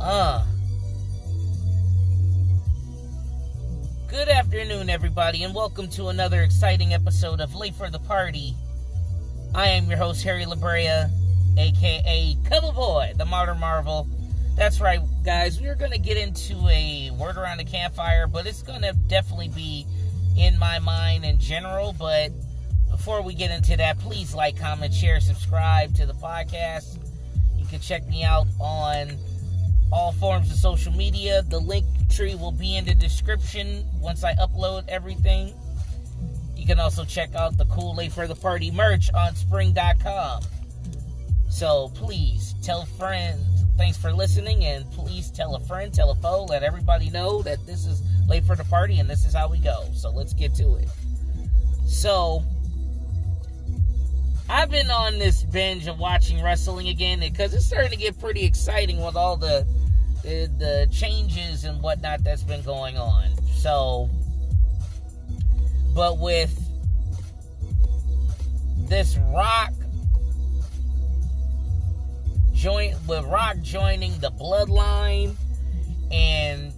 Good afternoon, everybody, and welcome to another exciting episode of Late for the Party. I am your host, Harry LaBrea, a.k.a. Cover Boy, the Modern Marvel. That's right, guys, we're going to get into a Word Around the Campfire, but it's going to definitely be in my mind in general. But before we get into that, please like, comment, share, subscribe to the podcast. You can check me out on all forms of social media. The link tree will be in the description once I upload everything. You can also check out the cool Late for the Party merch on spring.com. So please tell friends. Thanks for listening, and please tell a friend, tell a foe, let everybody know that this is Late for the Party and this is how we go. So let's get to it. So I've been on this binge of watching wrestling again because it's starting to get pretty exciting with all the changes and whatnot that's been going on. So, but with this Rock joining the Bloodline and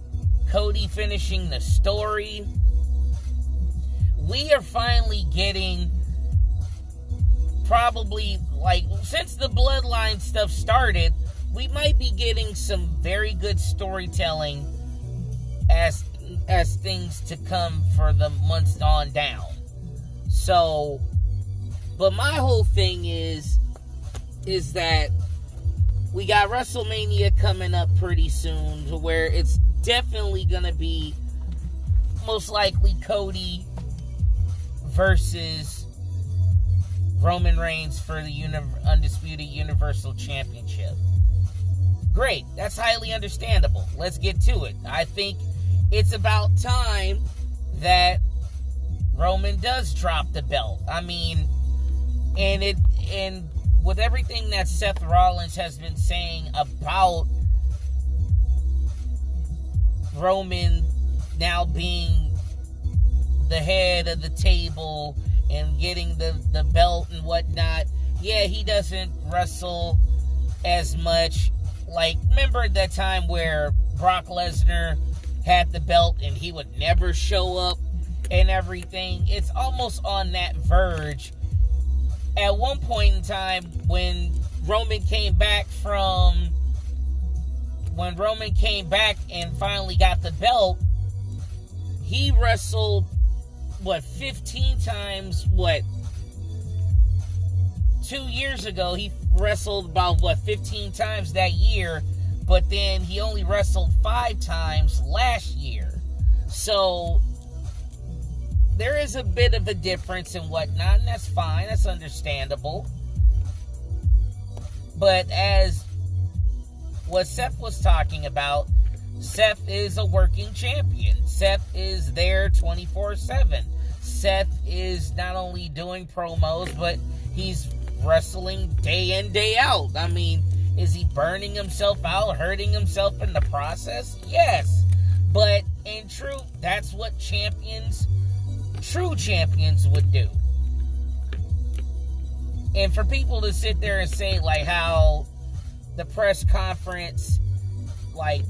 Cody finishing the story, we are finally getting probably, like, since the Bloodline stuff started, we might be getting some very good storytelling as things to come for the months on down. So, but my whole thing is that we got WrestleMania coming up pretty soon, to where it's definitely going to be most likely Cody versus Roman Reigns for the Undisputed Universal Championship. Great. That's highly understandable. Let's get to it. I think it's about time that Roman does drop the belt. I mean, and with everything that Seth Rollins has been saying about Roman now being the head of the table and getting the belt and whatnot, yeah, he doesn't wrestle as much. Like, remember that time where Brock Lesnar had the belt and he would never show up and everything? It's almost on that verge. At one point in time, when Roman came back and finally got the belt, he wrestled, 15 times, 2 years ago, he wrestled about, 15 times that year, but then he only wrestled 5 times last year. So, there is a bit of a difference and whatnot, and that's fine, that's understandable. But as what Seth was talking about, Seth is a working champion. Seth is there 24/7. Seth is not only doing promos, but he's wrestling day in, day out. I mean, is he burning himself out, hurting himself in the process? Yes. But in truth, that's what true champions would do. And for people to sit there and say, like, how the press conference, like,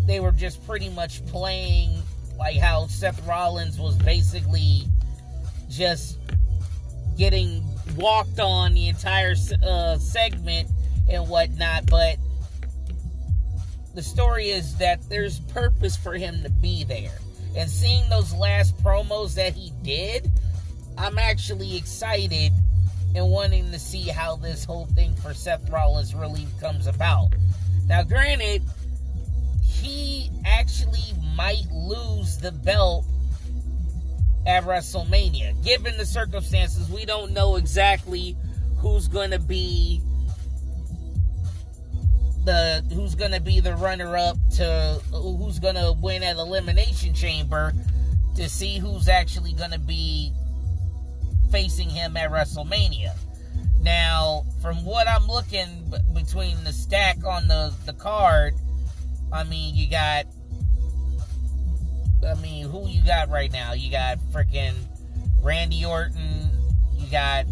they were just pretty much playing, like, how Seth Rollins was basically just getting walked on the entire segment and whatnot, but the story is that there's purpose for him to be there. And seeing those last promos that he did, I'm actually excited and wanting to see how this whole thing for Seth Rollins really comes about. Now, granted, he actually might lose the belt at WrestleMania. Given the circumstances, we don't know exactly who's going to be the runner-up to who's going to win at Elimination Chamber, to see who's actually going to be facing him at WrestleMania. Now, from what I'm looking between the stack on the card, I mean, who you got right now? You got freaking Randy Orton, you got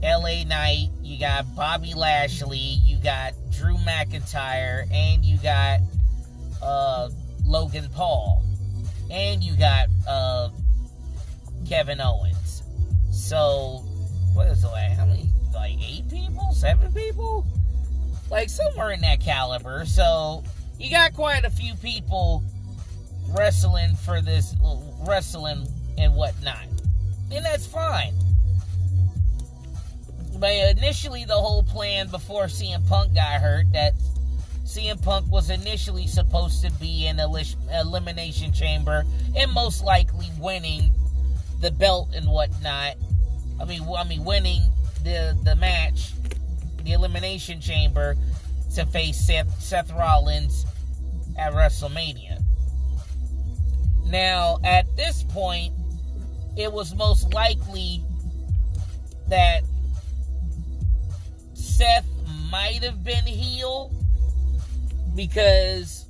LA Knight, you got Bobby Lashley, you got Drew McIntyre, and you got Logan Paul, and you got Kevin Owens. So, what is it like? How many? Like 8 people? 7 people? Like somewhere in that caliber. So, you got quite a few people wrestling for this, wrestling and whatnot. And that's fine. But initially, the whole plan before CM Punk got hurt, that CM Punk was initially supposed to be in Elimination Chamber and most likely winning the belt and whatnot. I mean, winning the match, the Elimination Chamber, to face Seth Rollins at WrestleMania. Now, at this point, it was most likely that Seth might have been heel because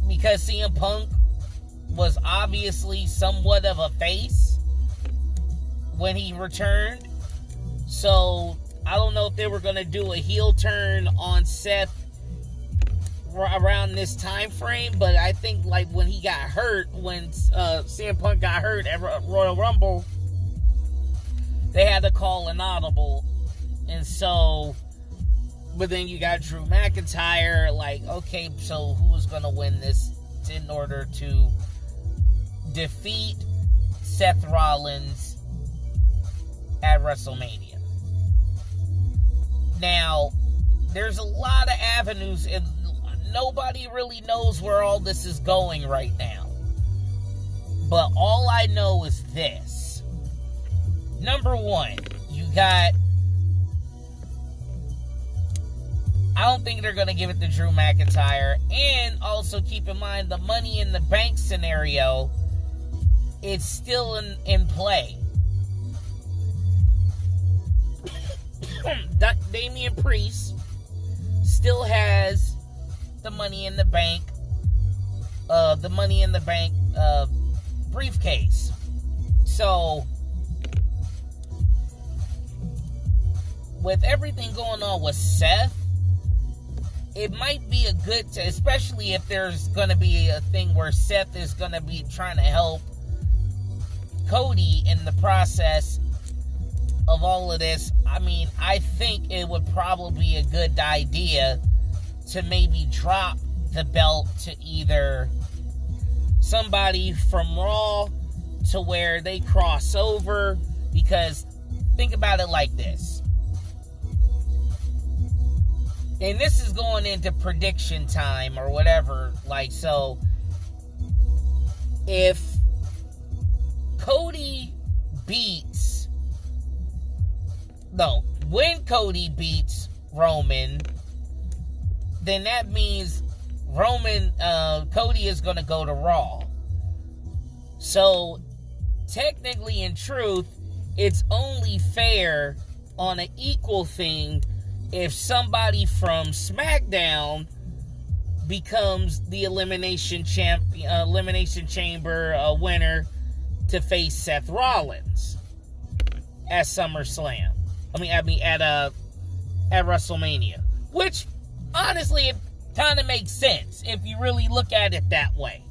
CM Punk was obviously somewhat of a face when he returned. So I don't know if they were going to do a heel turn on Seth around this time frame, but I think like when he got hurt, when CM Punk got hurt at Royal Rumble, they had to call an audible. And so, but then you got Drew McIntyre, like, okay, so who's going to win this in order to defeat Seth Rollins at WrestleMania? Now, there's a lot of avenues, and nobody really knows where all this is going right now. But all I know is this. Number one, you got... I don't think they're going to give it to Drew McIntyre. And also keep in mind the Money in the Bank scenario, it's still in play. Damian Priest still has the Money in the Bank, briefcase. So, with everything going on with Seth, it might be a good, especially if there's going to be a thing where Seth is going to be trying to help Cody in the process of all of this. I mean, I think it would probably be a good idea to maybe drop the belt to either somebody from Raw to where they cross over, because think about it like this. And this is going into prediction time or whatever. Like, so if when Cody beats Roman, then that means Cody is going to go to Raw. So technically, in truth, it's only fair on an equal thing if somebody from SmackDown becomes the Elimination Chamber winner to face Seth Rollins at SummerSlam. At WrestleMania. Which, honestly, it kind of makes sense if you really look at it that way.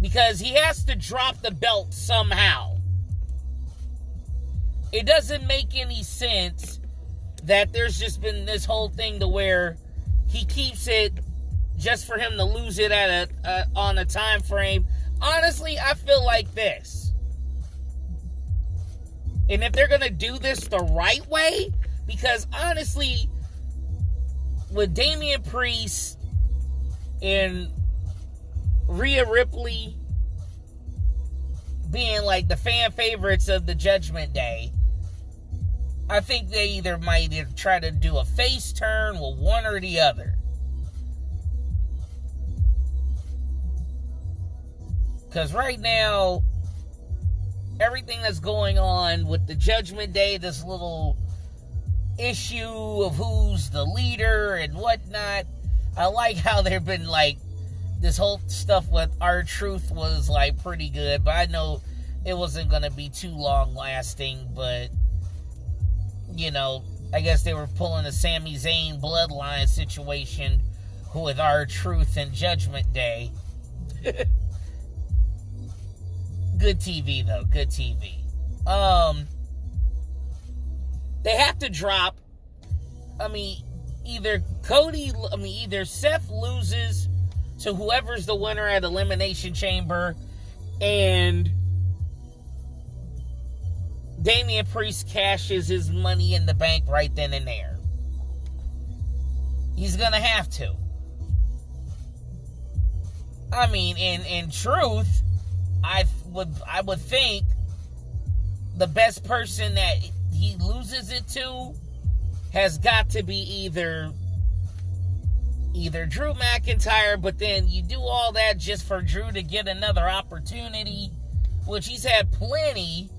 Because he has to drop the belt somehow. It doesn't make any sense that there's just been this whole thing to where he keeps it just for him to lose it on a time frame. Honestly, I feel like this. And if they're going to do this the right way, because honestly, with Damian Priest and Rhea Ripley being like the fan favorites of the Judgment Day, I think they might try to do a face turn with one or the other. Because right now, everything that's going on with the Judgment Day, this little issue of who's the leader and whatnot, I like how they've been like, this whole stuff with R-Truth was like pretty good, but I know it wasn't going to be too long lasting, but, you know, I guess they were pulling a Sami Zayn Bloodline situation with R-Truth and Judgment Day. Good TV, though. Good TV. They have to drop, either Seth loses to whoever's the winner at Elimination Chamber, and Damian Priest cashes his money in the bank right then and there. He's gonna have to. In truth, I would think the best person that he loses it to has got to be either Drew McIntyre, but then you do all that just for Drew to get another opportunity, which he's had plenty.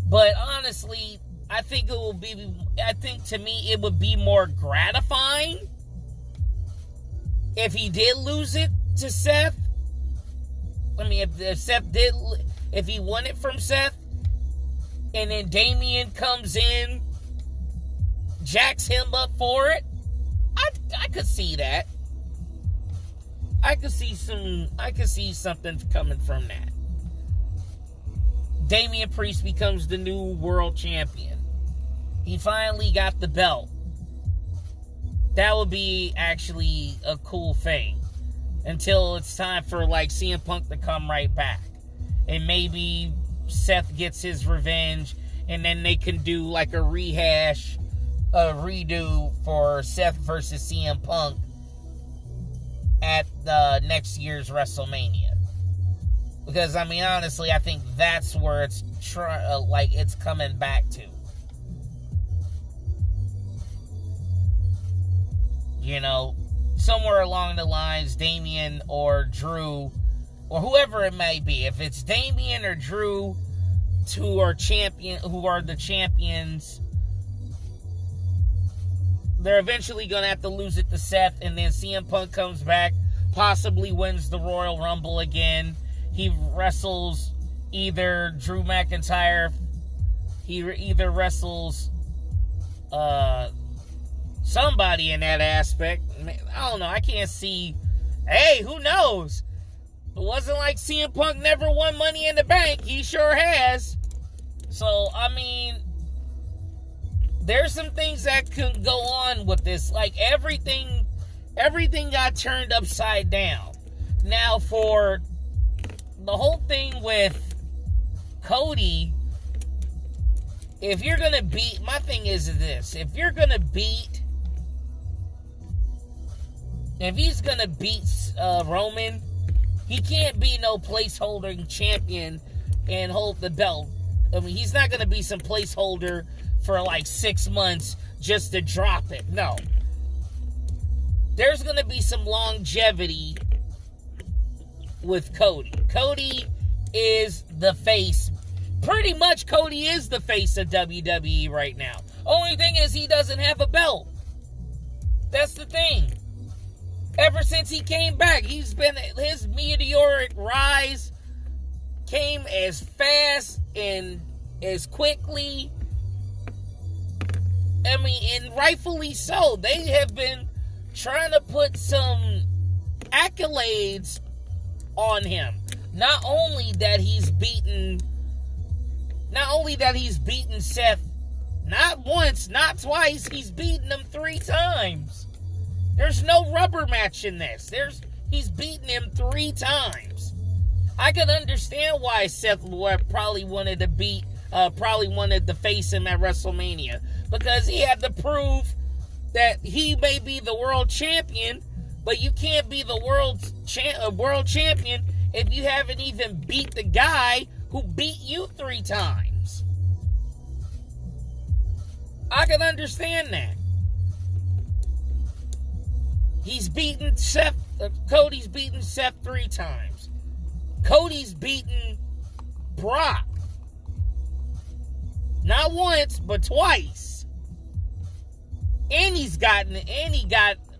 But honestly, I think to me it would be more gratifying if he did lose it to Seth. If he won it from Seth, and then Damian comes in, jacks him up for it, I could see that. I could see something coming from that. Damian Priest becomes the new world champion. He finally got the belt. That would be actually a cool thing. Until it's time for CM Punk to come right back. And maybe Seth gets his revenge, and then they can do a redo for Seth versus CM Punk at next year's WrestleMania. Because honestly, I think that's where it's it's coming back to. You know, somewhere along the lines, Damian or Drew, or whoever it may be, if it's Damian or Drew, who are the champions, they're eventually going to have to lose it to Seth, and then CM Punk comes back, possibly wins the Royal Rumble again. He wrestles either Drew McIntyre, he either wrestles somebody in that aspect. I don't know, I can't see. Hey, who knows? It wasn't like CM Punk never won Money in the Bank. He sure has. So, there's some things that can go on with this. Everything got turned upside down. Now, for the whole thing with Cody, if he's gonna beat Roman, he can't be no placeholder champion and hold the belt. He's not gonna be some placeholder for 6 months just to drop it. No. There's gonna be some longevity with Cody. Cody is the face. Pretty much Cody is the face of WWE right now. Only thing is he doesn't have a belt. That's the thing. Ever since he came back, his meteoric rise came as fast and as quickly. And rightfully so. They have been trying to put some accolades on him. Not only that he's beaten Seth not once, not twice, he's beaten him 3 times. There's no rubber match in this. He's beaten him 3 times. I can understand why Seth probably wanted to face him at WrestleMania, because he had to prove that he may be the world champion, but you can't be the world champion if you haven't even beat the guy who beat you 3 times. I can understand that. Cody's beaten Seth 3 times. Cody's beaten Brock. Not once, but twice. And he got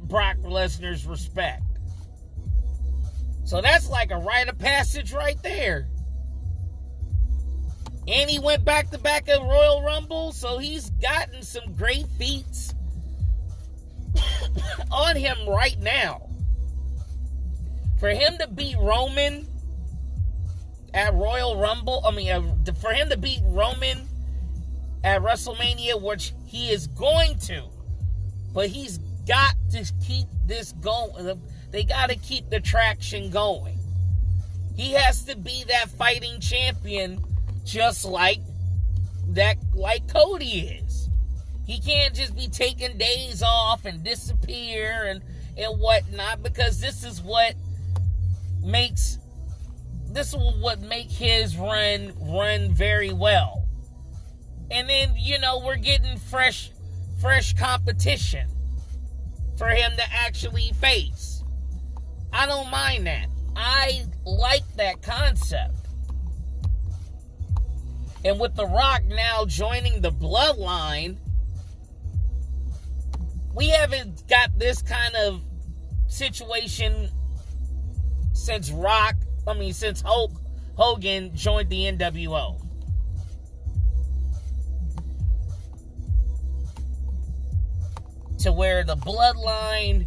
Brock Lesnar's respect. So that's like a rite of passage right there. And he went back-to-back at Royal Rumble, so he's gotten some great feats on him right now. For him to beat Roman at Royal Rumble, for him to beat Roman at WrestleMania, which he is going to, but he's got to keep this going. They got to keep the traction going. He has to be that fighting champion, just like Cody is. He can't just be taking days off and disappear and whatnot, because this is what makes his run very well. And then, we're getting fresh competition for him to actually face. I don't mind that. I like that concept. And with The Rock now joining the Bloodline, we haven't got this kind of situation since Hulk Hogan joined the NWO. To where the Bloodline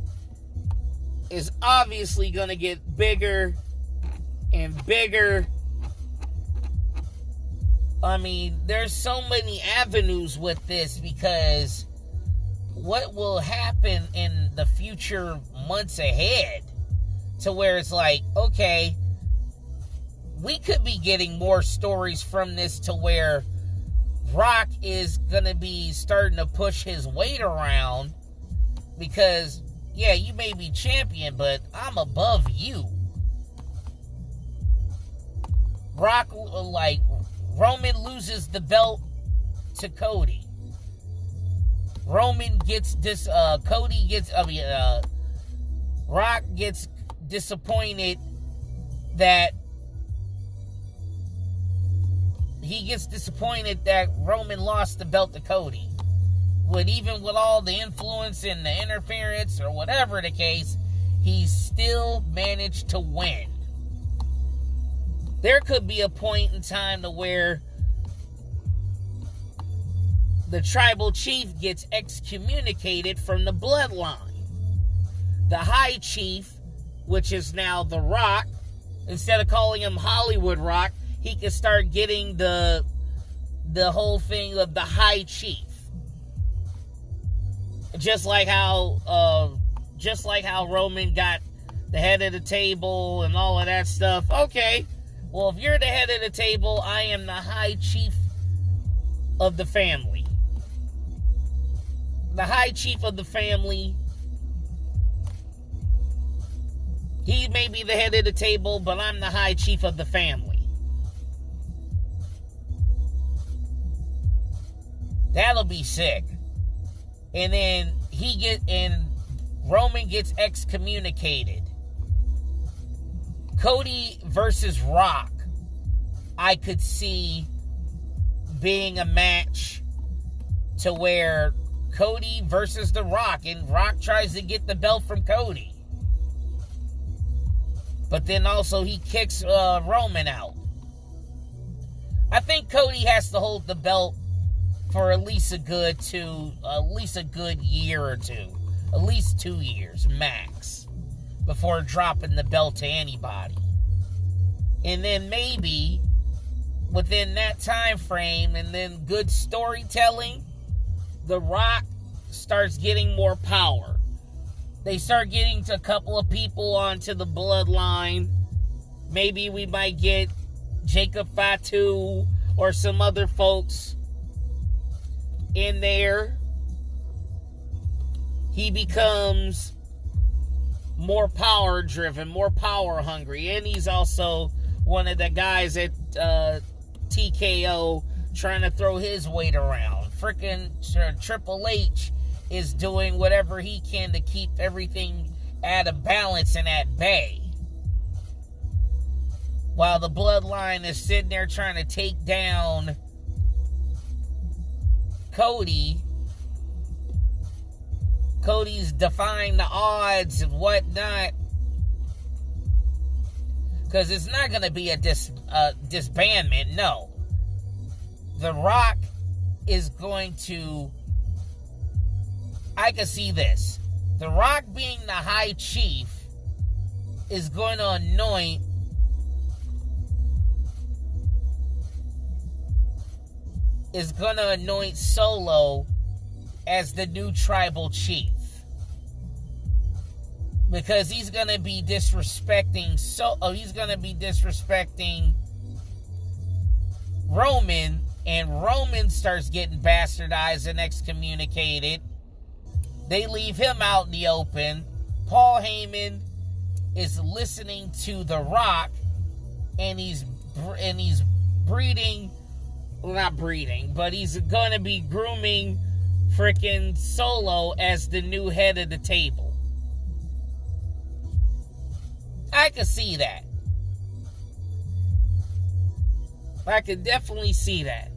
is obviously going to get bigger and bigger. There's so many avenues with this, because what will happen in the future months ahead, to where it's like, okay, we could be getting more stories from this, to where Rock is going to be starting to push his weight around, because, yeah, you may be champion, but I'm above you. Roman loses the belt to Cody. Rock gets disappointed that Roman lost the belt to Cody. But even with all the influence and the interference or whatever the case, he still managed to win. There could be a point in time to where the tribal chief gets excommunicated from the Bloodline. The High Chief, which is now The Rock, instead of calling him Hollywood Rock, he can start getting the whole thing of the High Chief. Just like how Roman got the head of the table and all of that stuff. Okay, well, if you're the head of the table, I am the High Chief of the family. The High Chief of the family. He may be the head of the table, but I'm the High Chief of the family. That'll be sick. And then Roman gets excommunicated. Cody versus Rock, I could see being a match to where Cody versus The Rock, and Rock tries to get the belt from Cody. But then also he kicks Roman out. I think Cody has to hold the belt for at least a good year or two. At least 2 years, max. Before dropping the belt to anybody. And then maybe within that time frame, and then good storytelling, The Rock starts getting more power. They start getting a couple of people onto the Bloodline. Maybe we might get Jacob Fatu or some other folks in there. He becomes more power driven, more power hungry, and he's also one of the guys at TKO trying to throw his weight around. Freaking Triple H is doing whatever he can to keep everything at a balance and at bay, while the Bloodline is sitting there trying to take down Cody. Cody's defying the odds and whatnot, because it's not going to be a disbandment, no. The Rock is going to... I can see this. The Rock being the High Chief is going to anoint Solo as the new tribal chief. Because he's going to be disrespecting Roman, and Roman starts getting bastardized and excommunicated. They leave him out in the open. Paul Heyman is listening to The Rock, and he's breeding, well, not breeding, but he's going to be grooming freaking Solo as the new head of the table. I can see that. I can definitely see that.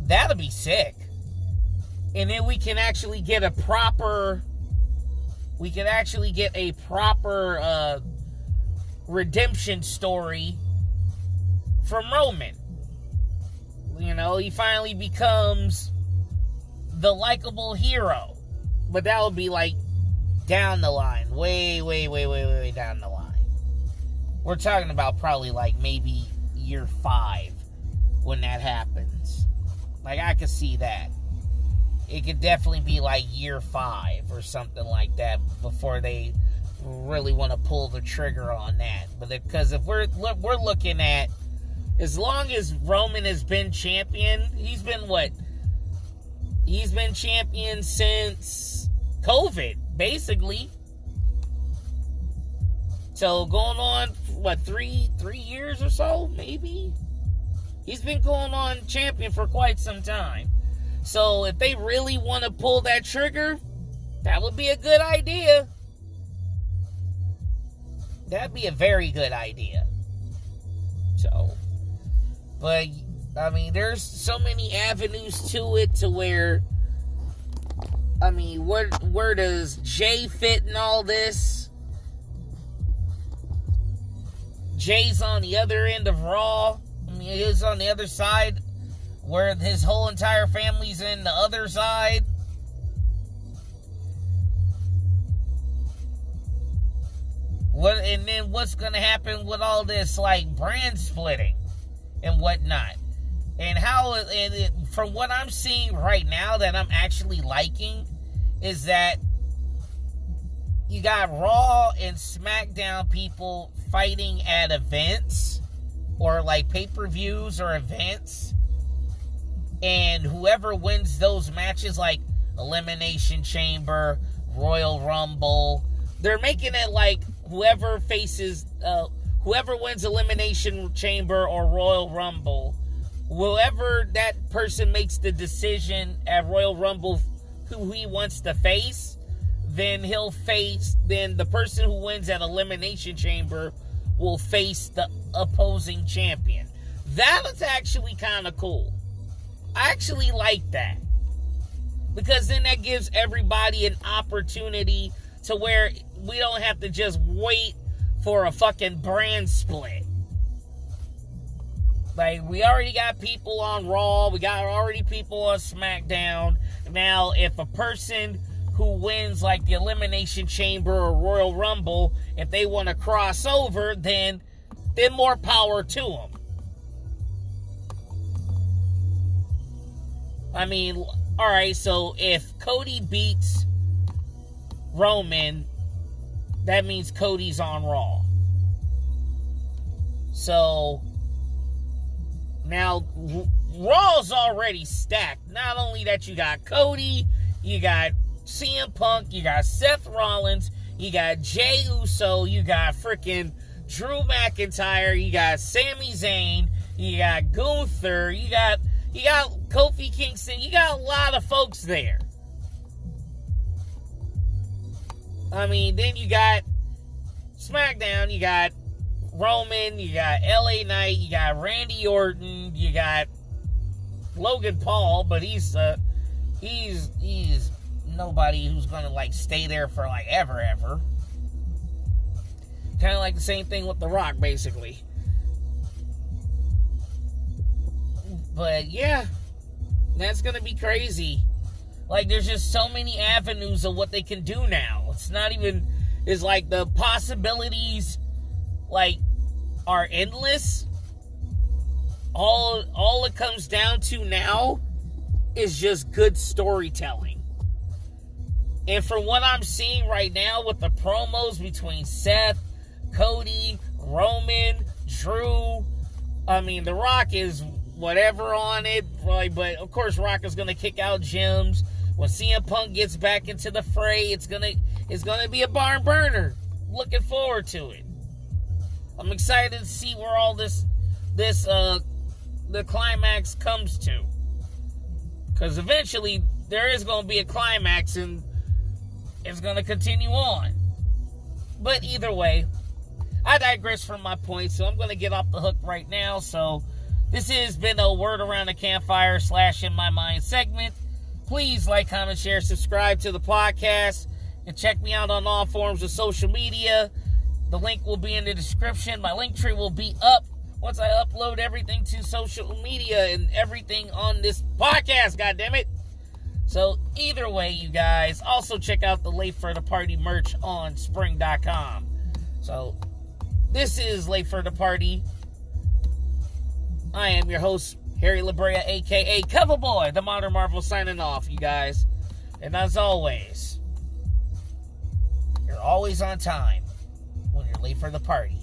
That'll be sick. And then we can actually get a proper redemption story from Roman. You know, he finally becomes the likable hero. But that would be like down the line. Way down the line. We're talking about probably like maybe year 5 when that happens. Like, I could see that. It could definitely be like year 5 or something like that before they really want to pull the trigger on that. But because if we're looking at, as long as Roman has been champion, he's been what? He's been champion since COVID, basically. So going on, what, 3 years or so, maybe? He's been going on champion for quite some time. So if they really want to pull that trigger, that would be a good idea. That'd be a very good idea. So, but, I mean, there's so many avenues to it to where, I mean, where does Jay fit in all this? Jay's on the other end of Raw. I mean, he's on the other side where his whole entire family's in the other side. And then what's going to happen with all this, like, brand splitting and whatnot? And from what I'm seeing right now that I'm actually liking is that you got Raw and SmackDown people fighting at events or like pay-per-views or events, and whoever wins those matches, like Elimination Chamber, Royal Rumble, they're making it like whoever wins Elimination Chamber or Royal Rumble, whoever that person makes the decision at Royal Rumble who he wants to face, then the person who wins at Elimination Chamber will face the opposing champion. That was actually kind of cool. I actually like that. Because then that gives everybody an opportunity to where we don't have to just wait for a fucking brand split. Like, we already got people on Raw, we got already people on SmackDown. Now, if a person who wins, like, the Elimination Chamber or Royal Rumble, if they want to cross over, then more power to them. I mean, alright, so if Cody beats Roman, that means Cody's on Raw. So, now, Raw's already stacked. Not only that, you got Cody, you got CM Punk, you got Seth Rollins, you got Jey Uso, you got freaking Drew McIntyre, you got Sami Zayn, you got Gunther, you got Kofi Kingston, you got a lot of folks there. I mean, then you got SmackDown, you got Roman, you got LA Knight, you got Randy Orton, you got Logan Paul, but he's nobody who's gonna like stay there for like ever. Kind of like the same thing with The Rock, basically. But yeah, that's going to be crazy. Like, there's just so many avenues of what they can do now. It's not even, it's like the possibilities, like, are endless. All it comes down to now is just good storytelling. And from what I'm seeing right now with the promos between Seth, Cody, Roman, Drew, I mean, The Rock is whatever on it, right? But of course, Rock is gonna kick out Gems. When CM Punk gets back into the fray, it's gonna be a barn burner. Looking forward to it. I'm excited to see where all the climax comes to. Because eventually there is gonna be a climax and it's gonna continue on. But either way, I digress from my point, so I'm gonna get off the hook right now. So this has been a Word Around the Campfire / In My Mind segment. Please like, comment, share, subscribe to the podcast, and check me out on all forms of social media. The link will be in the description. My link tree will be up once I upload everything to social media and everything on this podcast, goddammit. So either way, you guys, also check out the LateForTheParty merch on spring.com. So this is LateForTheParty. I am your host, Harry LaBrea, a.k.a. Coverboy, the Modern Marvel, signing off, you guys. And as always, you're always on time when you're late for the party.